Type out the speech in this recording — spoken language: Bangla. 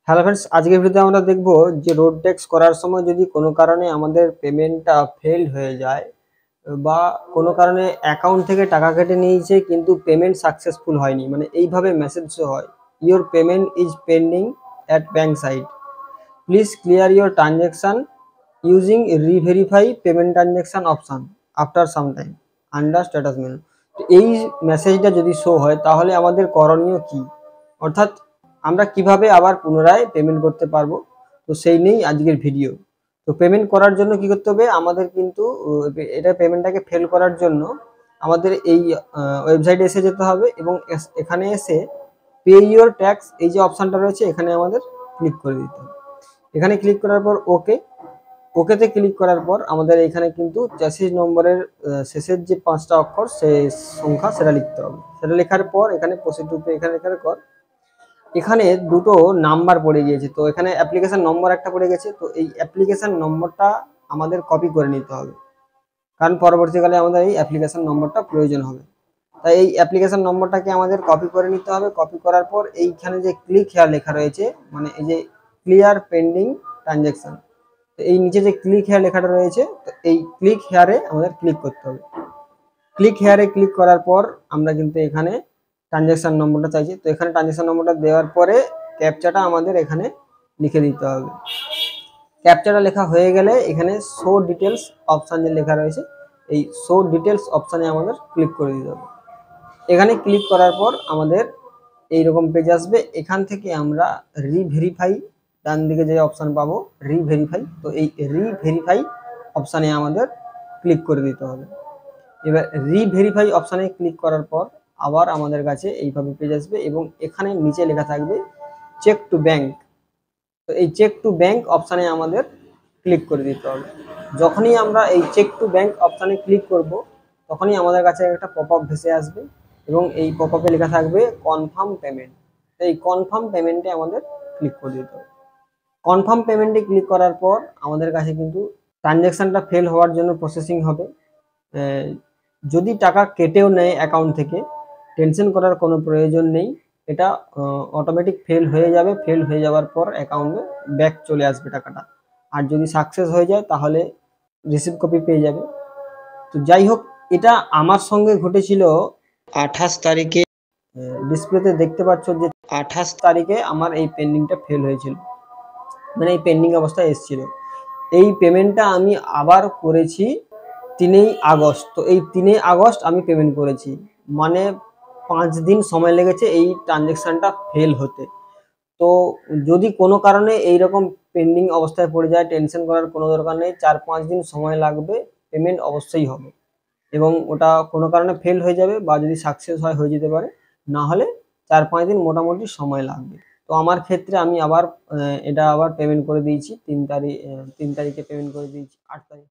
হ্যালো ফ্রেন্ডস, আজকের ভিডিওতে আমরা দেখব যে রোড ট্যাক্স করার সময় যদি কোনো কারণে আমাদের পেমেন্টটা ফেল হয়ে যায় বা কোনো কারণে অ্যাকাউন্ট থেকে টাকা কেটে নিয়েছে কিন্তু পেমেন্ট সাকসেসফুল হয়নি, মানে এইভাবে মেসেজ হয়, your payment is pending at bank site, please clear your transaction using reverify payment transaction option after some time under status menu. তো এই মেসেজটা যদি শো হয় তাহলে আমাদের করণীয় কি, অর্থাৎ আমরা কিভাবে আবার পুনরায় পেমেন্ট করতে পারবো, তো সেই নিয়েই আজকের ভিডিও। তো পেমেন্ট করার জন্য কি করতে হবে আমাদের, কিন্তু এটা পেমেন্টটাকে ফেল করার জন্য আমাদের এই ওয়েবসাইটে এসে যেতে হবে এবং এখানে এসে পে ইওর ট্যাক্স এই যে অপশানটা রয়েছে এখানে আমাদের ক্লিক করে দিতে হবে। এখানে ক্লিক করার পর ওকেতে ক্লিক করার পর আমাদের এখানে কিন্তু চ্যাসিস নম্বরের শেষের যে 5টা অক্ষর সেই সংখ্যা সেটা লিখতে হবে। সেটা লেখার পর এখানে প্রসিড টু পে এখানে লেখার পর এখানে দুটো নাম্বার পড়ে গিয়েছে, তো এখানে অ্যাপ্লিকেশন নম্বর একটা পড়ে গেছে, তো এই অ্যাপ্লিকেশন নম্বরটা আমাদের কপি করে নিতে হবে, কারণ পরবর্তীকালে আমাদের এই অ্যাপ্লিকেশন নম্বরটা প্রয়োজন হবে। তাই এই অ্যাপ্লিকেশন নম্বরটাকে আমাদের কপি করে নিতে হবে। কপি করার পর এইখানে যে ক্লিক হেয়ার লেখা রয়েছে, মানে এই যে ক্লিয়ার পেন্ডিং ট্রানজ্যাকশন, তো এই নিচে যে ক্লিক হেয়ার লেখাটা রয়েছে, তো এই ক্লিক হেয়ারে আমাদের ক্লিক করতে হবে। ক্লিক হেয়ারে ক্লিক করার পর আমরা কিন্তু এখানে ট্রানজ্যাকশন নম্বরটা চাইছি, তো এখানে ট্রানজ্যাকশন নম্বরটা দেওয়ার পরে ক্যাপচাটা আমাদের এখানে লিখে দিতে হবে। ক্যাপচাটা লেখা হয়ে গেলে এখানে শো ডিটেলস অপশান যে লেখা রয়েছে, এই শো ডিটেলস অপশানে আমাদের ক্লিক করে দিতে হবে। এখানে ক্লিক করার পর আমাদের এইরকম পেজ আসবে। এখান থেকে আমরা রিভেরিফাই, ডান দিকে যে অপশান পাবো রিভেরিফাই, তো এই রিভেরিফাই অপশানে আমাদের ক্লিক করে দিতে হবে। এবার রিভেরিফাই অপশানে ক্লিক করার পর আবার আমাদের কাছে এইভাবে পেজ আসবে এবং এখানে নিচে লেখা থাকবে চেক টু ব্যাংক, তো এই চেক টু ব্যাংক অপশানে আমাদের ক্লিক করে দিতে হবে। যখনই আমরা এই চেক টু ব্যাংক অপশানে ক্লিক করব তখনই আমাদের কাছে একটা পপ আপ ভেসে আসবে এবং এই পপ আপে লেখা থাকবে কনফার্ম পেমেন্ট, এই কনফার্ম পেমেন্টে আমাদের ক্লিক করে দিতে হবে। কনফার্ম পেমেন্টে ক্লিক করার পর আমাদের কাছে কিন্তু ট্রানজ্যাকশানটা ফেল হওয়ার জন্য প্রসেসিং হবে। যদি টাকা কেটেও নেয় অ্যাকাউন্ট থেকে, টেনশন করার কোনো প্রয়োজন নেই, এটা অটোমেটিক ফেল হয়ে যাবে। ফেল হয়ে যাওয়ার পর অ্যাকাউন্টে ব্যাক চলে আসবে টাকাটা, আর যদি সাকসেস হয়ে যায় তাহলে রিসিভ কপি পেয়ে যাবে। তো যাই হোক, এটা আমার সঙ্গে ঘটেছিল 28 তারিখে। ডিসপ্লেতে দেখতে পাচ্ছ যে 28 তারিখে আমার এই পেন্ডিংটা ফেল হয়েছিল, মানে এই পেন্ডিং অবস্থায় এসেছিল। এই পেমেন্টটা আমি আবার করেছি 3 আগস্ট, তো এই 3 আগস্ট আমি পেমেন্ট করেছি, মানে 5 দিন সময় লেগেছে এই ট্রানজ্যাকশানটা ফেল হতে। তো যদি কোনো কারণে এইরকম পেন্ডিং অবস্থায় পড়ে যায়, টেনশন করার কোনো দরকার নেই, 4-5 দিন সময় লাগবে, পেমেন্ট অবশ্যই হবে এবং ওটা কোনো কারণে ফেল হয়ে যাবে বা যদি সাকসেস হয় হয়ে যেতে পারে, না হলে 4-5 দিন মোটামুটি সময় লাগবে। তো আমার ক্ষেত্রে আমি আবার এটা আবার পেমেন্ট করে দিয়েছি 3 তারিখে পেমেন্ট করে দিয়েছি 8 তারিখ।